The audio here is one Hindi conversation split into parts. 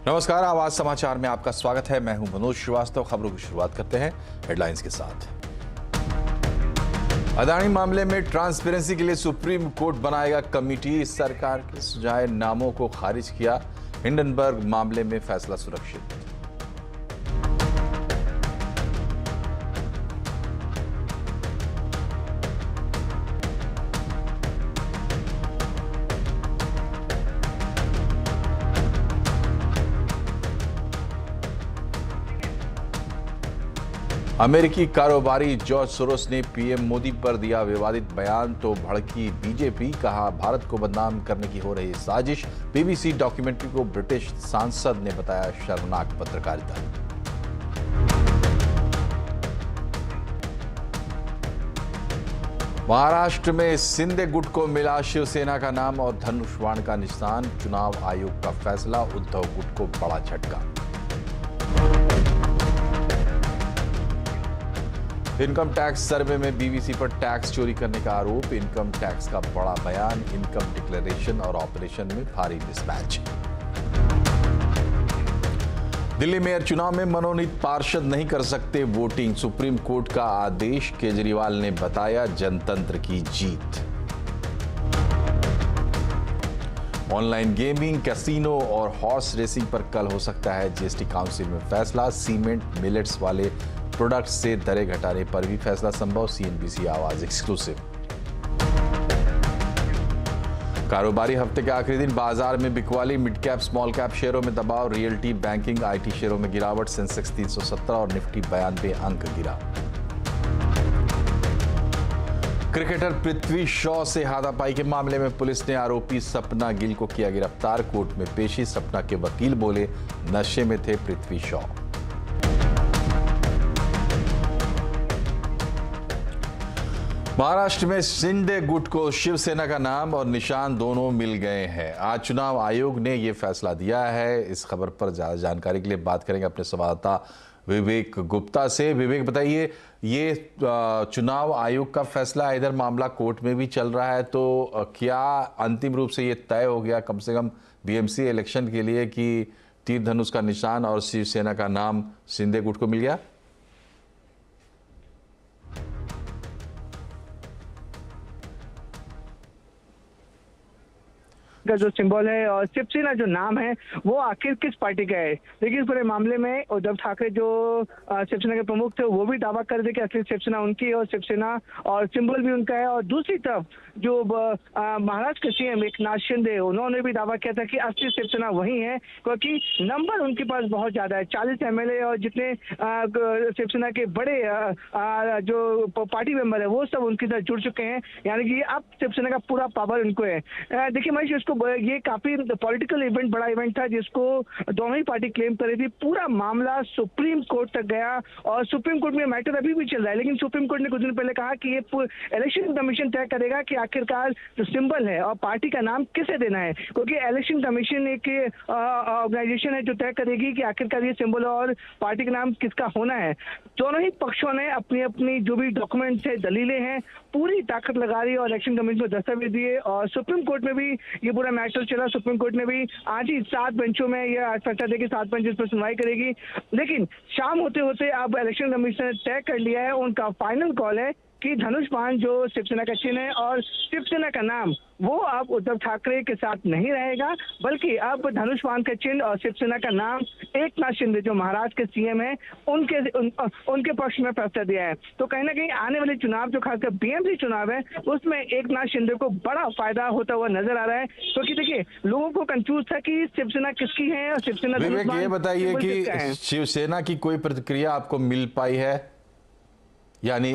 नमस्कार, आवाज समाचार में आपका स्वागत है। मैं हूं मनोज श्रीवास्तव। खबरों की शुरुआत करते हैं हेडलाइंस के साथ। अदानी मामले में ट्रांसपेरेंसी के लिए सुप्रीम कोर्ट बनाएगा कमेटी। सरकार के सुझाए नामों को खारिज किया। हिंडनबर्ग मामले में फैसला सुरक्षित। अमेरिकी कारोबारी जॉर्ज सोरोस ने पीएम मोदी पर दिया विवादित बयान तो भड़की बीजेपी। कहा, भारत को बदनाम करने की हो रही साजिश। बीबीसी डॉक्यूमेंट्री को ब्रिटिश सांसद ने बताया शर्मनाक पत्रकारिता। महाराष्ट्र में शिंदे गुट को मिला शिवसेना का नाम और धनुष बाण का निशान। चुनाव आयोग का फैसला, उद्धव गुट को बड़ा झटका। इनकम टैक्स सर्वे में बीवीसी पर टैक्स चोरी करने का आरोप। इनकम टैक्स का बड़ा बयान। इनकम डिक्लेरेशन और ऑपरेशन में भारी मिसमैच। दिल्ली मेयर चुनाव में मनोनीत पार्षद नहीं कर सकते वोटिंग। सुप्रीम कोर्ट का आदेश। केजरीवाल ने बताया जनतंत्र की जीत। ऑनलाइन गेमिंग, कैसीनो और हॉर्स रेसिंग पर कल हो सकता है जीएसटी काउंसिल में फैसला। सीमेंट, मिलेट्स वाले प्रोडक्ट से दरें घटाने पर भी फैसला संभव। सीएनबीसी आवाज एक्सक्लूसिव। कारोबारी हफ्ते के आखिरी दिन बाजार में बिकवाली। मिड कैप स्मॉल कैप शेयरों में दबाव। रियल्टी, बैंकिंग, आईटी शेयरों में गिरावट। सेंसेक्स 317 और निफ्टी 92 अंक गिरा। क्रिकेटर पृथ्वी शॉ से हाथापाई के मामले में पुलिस ने आरोपी सपना गिल को किया गिरफ्तार। कोर्ट में पेशी। सपना के वकील बोले नशे में थे पृथ्वी शॉ। महाराष्ट्र में शिंदे गुट को शिवसेना का नाम और निशान दोनों मिल गए हैं। आज चुनाव आयोग ने यह फैसला दिया है। इस खबर पर ज्यादा जानकारी के लिए बात करेंगे अपने संवाददाता विवेक गुप्ता से। विवेक, बताइए, ये चुनाव आयोग का फैसला, इधर मामला कोर्ट में भी चल रहा है, तो क्या अंतिम रूप से ये तय हो गया कम से कम बीएमसी इलेक्शन के लिए कि तीर धनुष का निशान और शिवसेना का नाम शिंदे गुट को मिल गया? का जो सिंबल है और शिवसेना जो नाम है वो आखिर किस पार्टी का है। देखिए, इस पूरे मामले में उद्धव ठाकरे जो शिवसेना के प्रमुख थे वो भी दावा कर रहे थे कि असली शिवसेना उनकी और शिवसेना और सिंबल भी उनका है। और दूसरी तरफ जो महाराष्ट्र के सीएम एकनाथ शिंदे, उन्होंने भी दावा किया था कि असली शिवसेना वही है, क्योंकि नंबर उनके पास बहुत ज्यादा है। 40 एमएलए और जितने शिवसेना के बड़े जो पार्टी मेंबर है वो सब उनके साथ जुड़ चुके हैं, यानी कि अब शिवसेना का पूरा पावर उनको है। देखिए महेश, इसको ये काफी पॉलिटिकल इवेंट, बड़ा इवेंट था जिसको दोनों ही पार्टी क्लेम कर रही थी। पूरा मामला सुप्रीम कोर्ट तक गया और सुप्रीम कोर्ट में मैटर अभी भी चल रहा है, लेकिन सुप्रीम कोर्ट ने कुछ दिन पहले कहा कि ये इलेक्शन कमीशन तय करेगा कि आखिरकार जो सिंबल है और पार्टी का नाम किसे देना है, क्योंकि इलेक्शन कमीशन एक ऑर्गेनाइजेशन है जो तय करेगी कि आखिरकार ये सिंबल और पार्टी का नाम किसका होना है। दोनों ही पक्षों ने अपनी अपनी जो भी डॉक्यूमेंट्स है, दलीलें हैं, पूरी ताकत लगा रही और इलेक्शन कमीशन को दस्तावेज दिए और सुप्रीम कोर्ट में भी ये पूरा मैटर चला। सुप्रीम कोर्ट ने भी आज ही 7 बेंचों में यह फैसला देगी, 7 बेंच इस पर सुनवाई करेगी। लेकिन शाम होते होते अब इलेक्शन कमीशन ने तय कर लिया है, उनका फाइनल कॉल है कि धनुष बाण जो शिवसेना का चिन्ह है और शिवसेना का नाम वो अब उद्धव ठाकरे के साथ नहीं रहेगा, बल्कि अब धनुष बाण का चिन्ह और शिवसेना का नाम एकनाथ शिंदे जो महाराष्ट्र के सीएम है उनके पक्ष में फैसला दिया है। तो कहीं ना कहीं आने वाले चुनाव जो खासकर बीएमसी चुनाव है उसमें एकनाथ शिंदे को बड़ा फायदा होता हुआ नजर आ रहा है, क्योंकि देखिए लोगों को कंफ्यूज था कि शिवसेना किसकी है और शिवसेना। विवेक, ये बताइए कि शिवसेना की कोई प्रतिक्रिया आपको मिल पाई है, यानी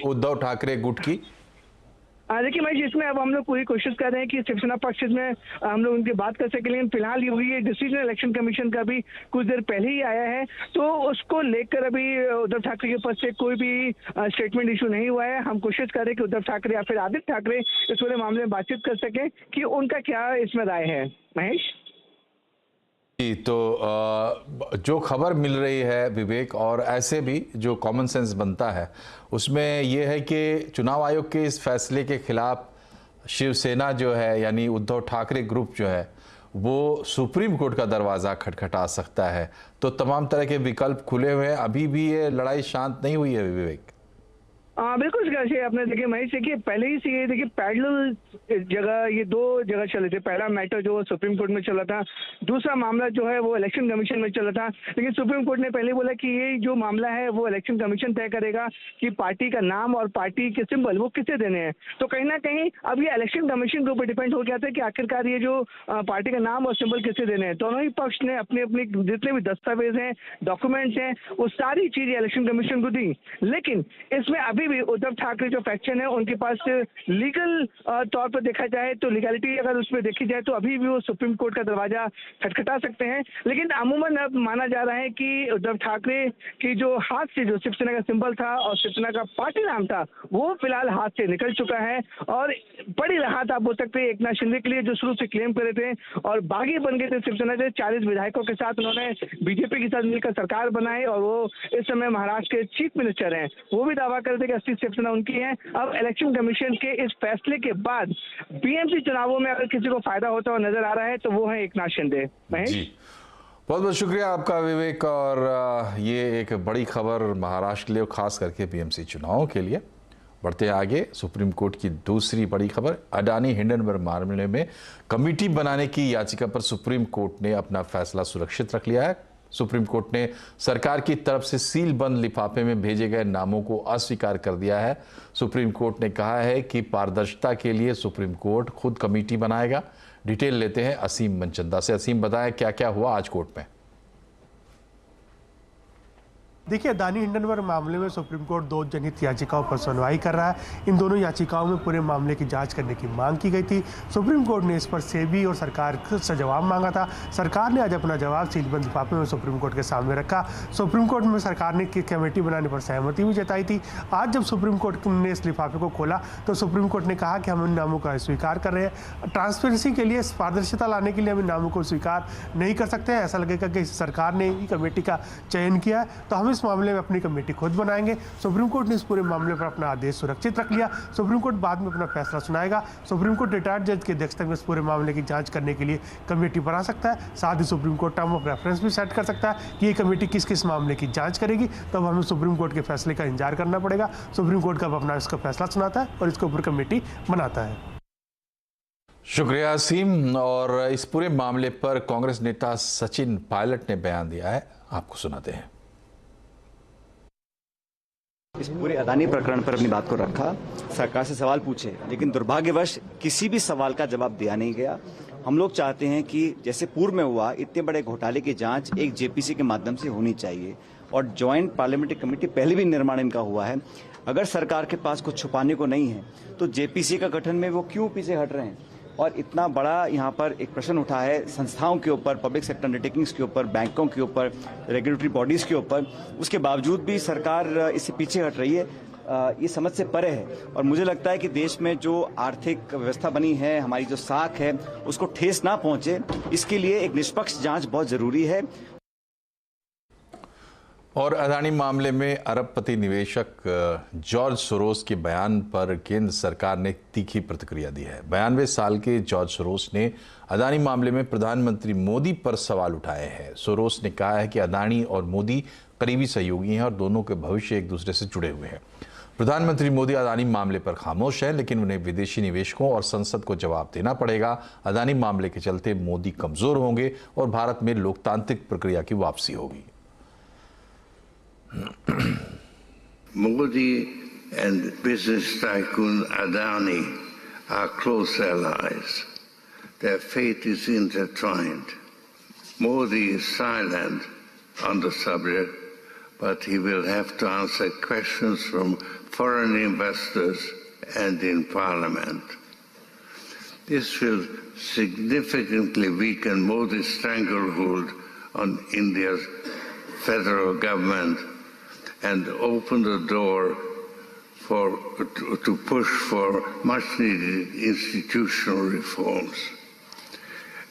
उद्धव ठाकरे गुट की? देखिए महेश, इसमें अब हम लोग पूरी कोशिश कर रहे हैं कि शिवसेना पक्ष में हम लोग उनकी बात कर सके, लेकिन फिलहाल ये डिसीजन इलेक्शन कमीशन का भी कुछ देर पहले ही आया है, तो उसको लेकर अभी उद्धव ठाकरे के पास से कोई भी स्टेटमेंट इशू नहीं हुआ है। हम कोशिश कर रहे हैं कि उद्धव ठाकरे या फिर आदित्य ठाकरे इस पूरे मामले में बातचीत कर सकें कि उनका क्या इसमें राय है। महेश तो जो खबर मिल रही है विवेक, और ऐसे भी जो कॉमन सेंस बनता है उसमें यह है कि चुनाव आयोग के इस फैसले के खिलाफ शिवसेना जो है, यानी उद्धव ठाकरे ग्रुप जो है, वो सुप्रीम कोर्ट का दरवाज़ा खटखटा सकता है। तो तमाम तरह के विकल्प खुले हुए हैं, अभी भी ये लड़ाई शांत नहीं हुई है विवेक। बिल्कुल कैसे आपने देखिए महेश देखिए पहले ही से ये देखिए पैरेलल जगह ये दो जगह चले थे। पहला मैटर जो सुप्रीम कोर्ट में चला था, दूसरा मामला जो है वो इलेक्शन कमीशन में चला था। लेकिन सुप्रीम कोर्ट ने पहले बोला कि ये जो मामला है वो इलेक्शन कमीशन तय करेगा कि पार्टी का नाम और पार्टी के सिंबल वो किसे देने हैं। तो कहीं ना कहीं अब ये इलेक्शन कमीशन के ऊपर डिपेंड हो गया था कि आखिरकार ये जो पार्टी का नाम और सिंबल किसे देने हैं। दोनों ही पक्ष ने अपने अपने जितने भी दस्तावेज हैं, डॉक्यूमेंट्स हैं, वो सारी चीजें इलेक्शन कमीशन को दी। लेकिन इसमें अभी भी उद्धव ठाकरे जो फैक्शन है उनके पास लीगल तौर पर देखा जाए तो लीगलिटी अगर उसमें देखी जाए तो अभी भी वो सुप्रीम कोर्ट का दरवाजा खटखटा सकते हैं। लेकिन अमूमन अब माना जा रहा है कि उद्धव ठाकरे की जो हाथ से जो शिवसेना का सिंबल था और शिवसेना का पार्टी नाम था वो फिलहाल हाथ से निकल चुका है। और बड़ी राहत आप बोल सकते हैं एकनाथ शिंदे के लिए जो शुरू से क्लेम कर रहे थे और बागी बन गए थे शिवसेना के 40 विधायकों के साथ उन्होंने बीजेपी के साथ मिलकर सरकार बनाई और वो इस समय महाराष्ट्र के चीफ मिनिस्टर हैं। वो भी दावा कर रहे थे कि असली शिवसेना उनकी है। अब इलेक्शन कमीशन के इस फैसले के बाद बीएमसी चुनावों में अगर किसी को फायदा होता हुआ नजर आ रहा है तो वो है एकनाथ शिंदे। जी, बहुत बहुत शुक्रिया आपका विवेक। और ये एक बड़ी खबर महाराष्ट्र के लिए, खास करके बीएमसी चुनावों के लिए। बढ़ते हैं आगे, सुप्रीम कोर्ट की दूसरी बड़ी खबर, अडानी हिंडनबर्ग मामले में कमेटी बनाने की याचिका पर सुप्रीम कोर्ट ने अपना फैसला सुरक्षित रख लिया है। सुप्रीम कोर्ट ने सरकार की तरफ से सील बंद लिफाफे में भेजे गए नामों को अस्वीकार कर दिया है। सुप्रीम कोर्ट ने कहा है कि पारदर्शिता के लिए सुप्रीम कोर्ट खुद कमेटी बनाएगा। डिटेल लेते हैं असीम मनचंदा से। असीम, बताएं क्या क्या हुआ आज कोर्ट में। देखिए, अडानी हिंडनबर्ग मामले में सुप्रीम कोर्ट 2 जनहित याचिकाओं पर सुनवाई कर रहा है। इन दोनों याचिकाओं में पूरे मामले की जांच करने की मांग की गई थी। सुप्रीम कोर्ट ने इस पर सेबी और सरकार से जवाब मांगा था। सरकार ने आज अपना जवाब सीलबंद लिफाफे में सुप्रीम कोर्ट के सामने रखा। सुप्रीम कोर्ट में सरकार ने कमेटी बनाने पर सहमति भी जताई थी। आज जब सुप्रीम कोर्ट ने इस लिफाफे को खोला तो सुप्रीम कोर्ट ने कहा कि हम इन नामों का स्वीकार कर रहे हैं। ट्रांसपेरेंसी के लिए, पारदर्शिता लाने के लिए हम इन नामों को स्वीकार नहीं कर सकते हैं। ऐसा लगेगा कि सरकार ने ही कमेटी का चयन किया है, तो हम इस मामले में अपनी कमेटी खुद बनाएंगे। सुप्रीम कोर्ट ने इस पूरे मामले पर अपना आदेश सुरक्षित रख लिया। सुप्रीम कोर्ट बाद में अपना फैसला सुनाएगा। सुप्रीम कोर्ट रिटायर्ड जज की अध्यक्षता में इस पूरे मामले की जांच करने के लिए कमेटी बना सकता है। साथ ही Supreme Court term of reference भी सेट कर सकता है कि ये कमेटी किस किस मामले की जांच करेगी। तब हमें सुप्रीम कोर्ट के फैसले का इंतजार करना पड़ेगा। सुप्रीम कोर्ट कब अपना इसका फैसला सुनाता है और इसके ऊपर कमेटी बनाता है। शुक्रिया असीम। और इस पूरे मामले पर कांग्रेस नेता सचिन पायलट ने बयान दिया है, आपको सुनाते हैं। इस पूरे अडानी प्रकरण पर अपनी बात को रखा, सरकार से सवाल पूछे, लेकिन दुर्भाग्यवश किसी भी सवाल का जवाब दिया नहीं गया। हम लोग चाहते हैं कि जैसे पूर्व में हुआ, इतने बड़े घोटाले की जांच एक जेपीसी के माध्यम से होनी चाहिए। और ज्वाइंट पार्लियामेंट्री कमेटी पहले भी निर्माण इनका हुआ है। अगर सरकार के पास कुछ छुपाने को नहीं है तो जेपीसी का गठन में वो क्यों पीछे हट रहे हैं। और इतना बड़ा यहाँ पर एक प्रश्न उठा है संस्थाओं के ऊपर, पब्लिक सेक्टर अंडरटेकिंग्स के ऊपर, बैंकों के ऊपर, रेगुलेटरी बॉडीज के ऊपर, उसके बावजूद भी सरकार इससे पीछे हट रही है। ये समझ से परे है। और मुझे लगता है कि देश में जो आर्थिक व्यवस्था बनी है, हमारी जो साख है, उसको ठेस ना पहुंचे, इसके लिए एक निष्पक्ष जांच बहुत जरूरी है। और अडानी मामले में अरबपति निवेशक जॉर्ज सोरोस के बयान पर केंद्र सरकार ने तीखी प्रतिक्रिया दी है। 92 साल के जॉर्ज सोरोस ने अडानी मामले में प्रधानमंत्री मोदी पर सवाल उठाए हैं। सोरोस ने कहा है कि अडानी और मोदी करीबी सहयोगी हैं और दोनों के भविष्य एक दूसरे से जुड़े हुए हैं। प्रधानमंत्री मोदी अडानी मामले पर खामोश हैं, लेकिन उन्हें विदेशी निवेशकों और संसद को जवाब देना पड़ेगा। अडानी मामले के चलते मोदी कमजोर होंगे और भारत में लोकतांत्रिक प्रक्रिया की वापसी होगी। Modi and business tycoon Adani are close allies. Their fate is intertwined. Modi is silent on the subject, but he will have to answer questions from foreign investors and in Parliament. This will significantly weaken Modi's stranglehold on India's federal government and open the door to push for much needed institutional reforms.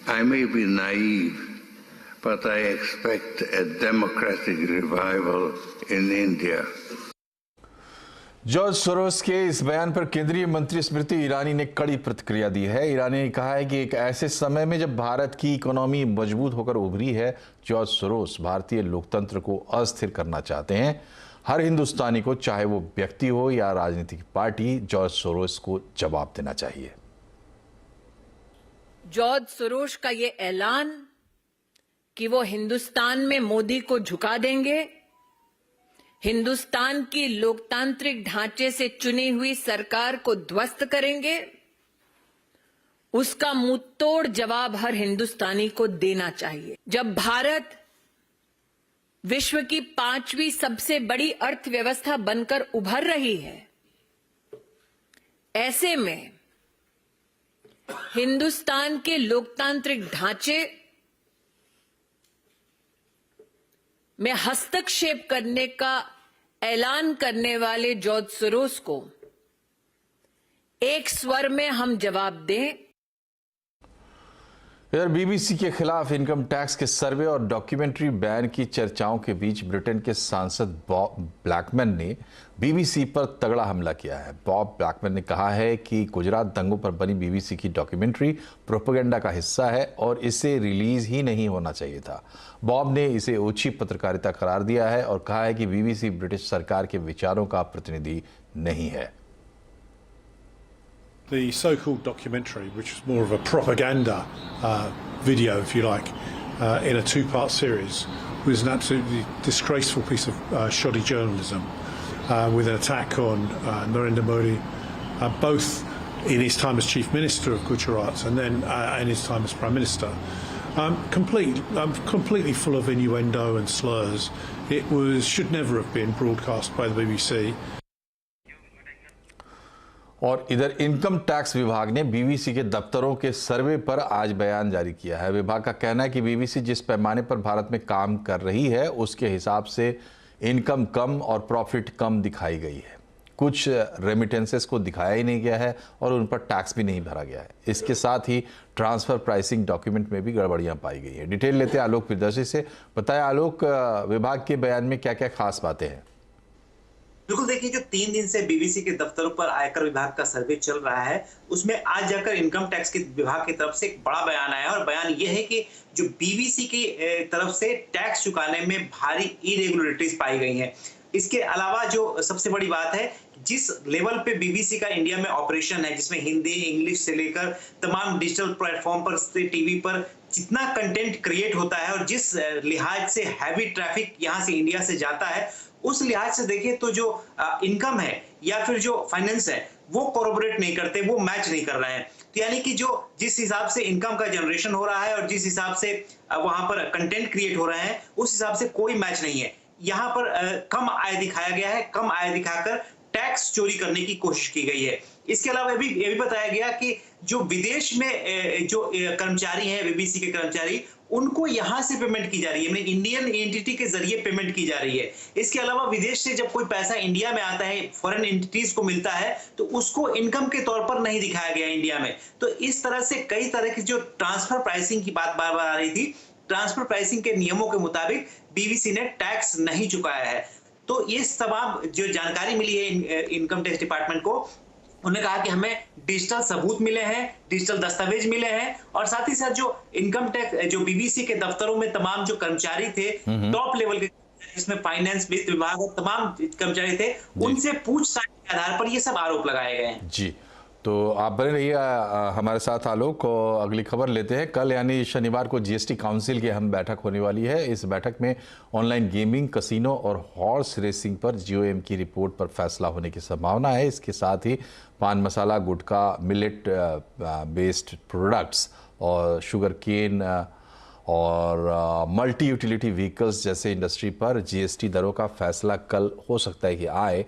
I may be naive, but I expect a democratic revival in India. George Soros के इस बयान पर केंद्रीय मंत्री स्मृति ईरानी ने कड़ी प्रतिक्रिया दी है। ईरानी ने कहा है कि एक ऐसे समय में जब भारत की इकोनॉमी मजबूत होकर उभरी है, जॉर्ज सोरोस भारतीय लोकतंत्र को अस्थिर करना चाहते हैं। हर हिंदुस्तानी को, चाहे वो व्यक्ति हो या राजनीतिक पार्टी, जॉर्ज सोरोस को जवाब देना चाहिए। जॉर्ज सोरोस का ये ऐलान कि वो हिंदुस्तान में मोदी को झुका देंगे, हिंदुस्तान की लोकतांत्रिक ढांचे से चुनी हुई सरकार को ध्वस्त करेंगे, उसका मुंहतोड़ जवाब हर हिंदुस्तानी को देना चाहिए। जब भारत विश्व की 5वीं सबसे बड़ी अर्थव्यवस्था बनकर उभर रही है, ऐसे में हिंदुस्तान के लोकतांत्रिक ढांचे में हस्तक्षेप करने का ऐलान करने वाले जॉर्ज सोरोस को एक स्वर में हम जवाब दें। इधर बीबीसी के खिलाफ इनकम टैक्स के सर्वे और डॉक्यूमेंट्री बैन की चर्चाओं के बीच ब्रिटेन के सांसद बॉब ब्लैकमैन ने बीबीसी पर तगड़ा हमला किया है। बॉब ब्लैकमैन ने कहा है कि गुजरात दंगों पर बनी बीबीसी की डॉक्यूमेंट्री प्रोपेगेंडा का हिस्सा है और इसे रिलीज ही नहीं होना चाहिए था। बॉब ने इसे ओछी पत्रकारिता करार दिया है और कहा है कि बीबीसी ब्रिटिश सरकार के विचारों का प्रतिनिधि नहीं है। The so-called documentary, which was more of a propaganda video, if you like, in a two-part series, was an absolutely disgraceful piece of shoddy journalism with an attack on Narendra Modi, both in his time as Chief Minister of Gujarat and then in his time as Prime Minister. Completely full of innuendo and slurs. It should never have been broadcast by the BBC. और इधर इनकम टैक्स विभाग ने बीबीसी के दफ्तरों के सर्वे पर आज बयान जारी किया है। विभाग का कहना है कि बीबीसी जिस पैमाने पर भारत में काम कर रही है, उसके हिसाब से इनकम कम और प्रॉफिट कम दिखाई गई है। कुछ रेमिटेंसेस को दिखाया ही नहीं गया है और उन पर टैक्स भी नहीं भरा गया है। इसके साथ ही ट्रांसफर प्राइसिंग डॉक्यूमेंट में भी गड़बड़ियां पाई गई है। डिटेल लेते हैं आलोक प्रियदर्शी से। बताया आलोक, विभाग के बयान में क्या क्या खास बातें हैं? बिल्कुल, देखिए, जो 3 दिन से बीबीसी के दफ्तरों पर आयकर विभाग का सर्वे चल रहा है, उसमें आज जाकर इनकम टैक्स के विभाग की तरफ से एक बड़ा बयान आया और बयान यह है कि जो बीबीसी की तरफ से टैक्स चुकाने में भारी इरेगुलरिटीज पाई गई हैं। इसके अलावा जो सबसे बड़ी बात है, जिस लेवल पे बीबीसी का इंडिया में ऑपरेशन है, जिसमें हिंदी, इंग्लिश से लेकर तमाम डिजिटल प्लेटफॉर्म पर, टीवी पर जितना कंटेंट क्रिएट होता है और जिस लिहाज से हैवी ट्रैफिक यहाँ से इंडिया से जाता है, उस लिहाज से देखें तो जो इनकम है या फिर जो फाइनेंस है, वो कोरोबोरेट नहीं करते, वो मैच नहीं कर रहे हैं। तो यानी कि जो जिस हिसाब से इनकम का जनरेशन हो रहा है और जिस हिसाब से वहां पर कंटेंट क्रिएट हो रहे हैं, उस हिसाब से कोई मैच नहीं है। यहाँ पर कम आय दिखाया गया है, कम आय दिखाकर टैक्स चोरी करने की कोशिश की गई है। इसके अलावा ये भी बताया गया कि जो विदेश में जो कर्मचारी हैं, बीबीसी के कर्मचारी, उनको यहां से पेमेंट की जा रही है, इंडियन एंटिटी के जरिए पेमेंट की जा रही है। इसके अलावा विदेश से जब कोई पैसा इंडिया में आता है, फॉरेन एंटिटीज को मिलता है, तो उसको इनकम के तौर पर नहीं दिखाया गया इंडिया में। तो इस तरह से कई तरह की जो ट्रांसफर प्राइसिंग की बात बार बार आ रही थी, ट्रांसफर प्राइसिंग के नियमों के मुताबिक बीबीसी ने टैक्स नहीं चुकाया है। तो ये तमाम जो जानकारी मिली है इनकम टैक्स डिपार्टमेंट को, उन्होंने कहा कि हमें डिजिटल सबूत मिले हैं, डिजिटल दस्तावेज मिले हैं और साथ ही साथ जो इनकम टैक्स जो बीबीसी के दफ्तरों में तमाम जो कर्मचारी थे, टॉप लेवल के, जिसमें फाइनेंस, वित्त विभाग और तमाम कर्मचारी थे, उनसे पूछताछ के आधार पर ये सब आरोप लगाए गए हैं। जी, तो आप बने रहिए हमारे साथ आलोक। और अगली खबर लेते हैं। कल यानी शनिवार को जीएसटी काउंसिल की अहम बैठक होने वाली है। इस बैठक में ऑनलाइन गेमिंग, कसिनो और हॉर्स रेसिंग पर जीओएम की रिपोर्ट पर फैसला होने की संभावना है। इसके साथ ही पान मसाला, गुटखा, मिलेट बेस्ड प्रोडक्ट्स और शुगर केन और मल्टी यूटिलिटी व्हीकल्स जैसे इंडस्ट्री पर जीएसटी दरों का फैसला कल हो सकता है कि आए।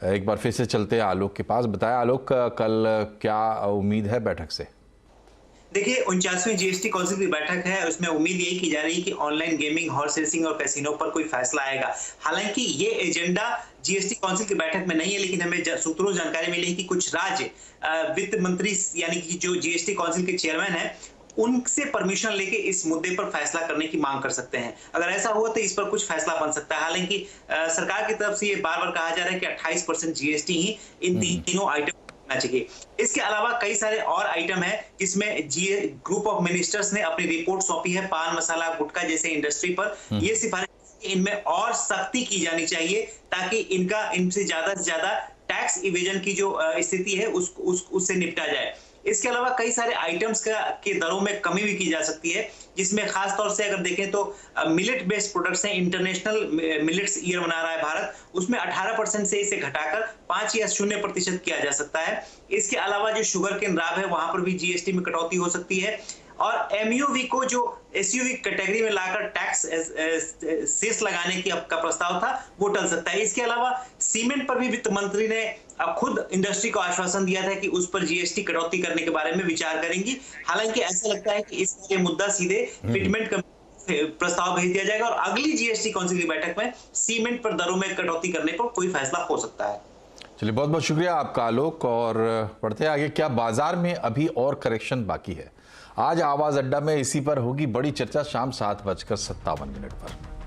एक बार फिर से चलते हैं आलोक के पास। बताया आलोक, कल क्या उम्मीद है बैठक से? देखिए, 49वीं जीएसटी काउंसिल की बैठक है, उसमें उम्मीद यही की जा रही है कि ऑनलाइन गेमिंग, हॉर्स रेसिंग और कैसीनो पर कोई फैसला आएगा। हालांकि ये एजेंडा जीएसटी काउंसिल की बैठक में नहीं है, लेकिन हमें सूत्रों से जानकारी मिली है कि कुछ राज्य वित्त मंत्री यानी कि जो जीएसटी काउंसिल के चेयरमैन है, उनसे परमिशन लेके इस मुद्दे पर फैसला करने की मांग कर सकते हैं। अगर ऐसा हुआ तो इस पर कुछ फैसला बन सकता है। हालांकि सरकार की तरफ से ये बार बार कहा जा रहा है कि 28% जीएसटी ही इन तीनों आइटम चाहिए। इसके अलावा कई सारे और आइटम है जिसमें ग्रुप ऑफ मिनिस्टर्स ने अपनी रिपोर्ट सौंपी है पान मसाला गुटखा जैसे इंडस्ट्री पर। ये सिफारिश इनमें और सख्ती की जानी चाहिए ताकि इनसे ज्यादा टैक्स इवेजन की जो स्थिति है उससे निपटा जाए। इसके अलावा कई सारे आइटम्स के दरों में कमी भी की जा सकती है, जिसमें खास तौर से अगर देखें तो मिलेट बेस्ड प्रोडक्ट्स हैं। इंटरनेशनल मिलेट्स ईयर मना रहा है भारत, उसमें 18% से इसे घटाकर 5 या 0% किया जा सकता है। इसके अलावा जो शुगर केन राब है वहां पर भी जीएसटी में कटौती हो सकती है और एमयूवी को जो एसयूवी कैटेगरी में लाकर टैक्स सेस लगाने की का प्रस्ताव था वो टल सकता है। इसके अलावा सीमेंट पर भी वित्त मंत्री ने अब खुद इंडस्ट्री को आश्वासन दिया था कि उस पर जीएसटी कटौती करने के बारे में विचार करेंगी। हालांकि ऐसा लगता है कि इसका ये मुद्दा सीधे फिटमेंट प्रस्ताव भेज दिया जाएगा और अगली जीएसटी काउंसिल की बैठक में सीमेंट पर दरों में कटौती करने पर कोई फैसला हो सकता है। चलिए, बहुत बहुत शुक्रिया आपका आलोक। और बढ़ते आगे, क्या बाजार में अभी और करेक्शन बाकी है? आज आवाज अड्डा में इसी पर होगी बड़ी चर्चा शाम 7:57 पर।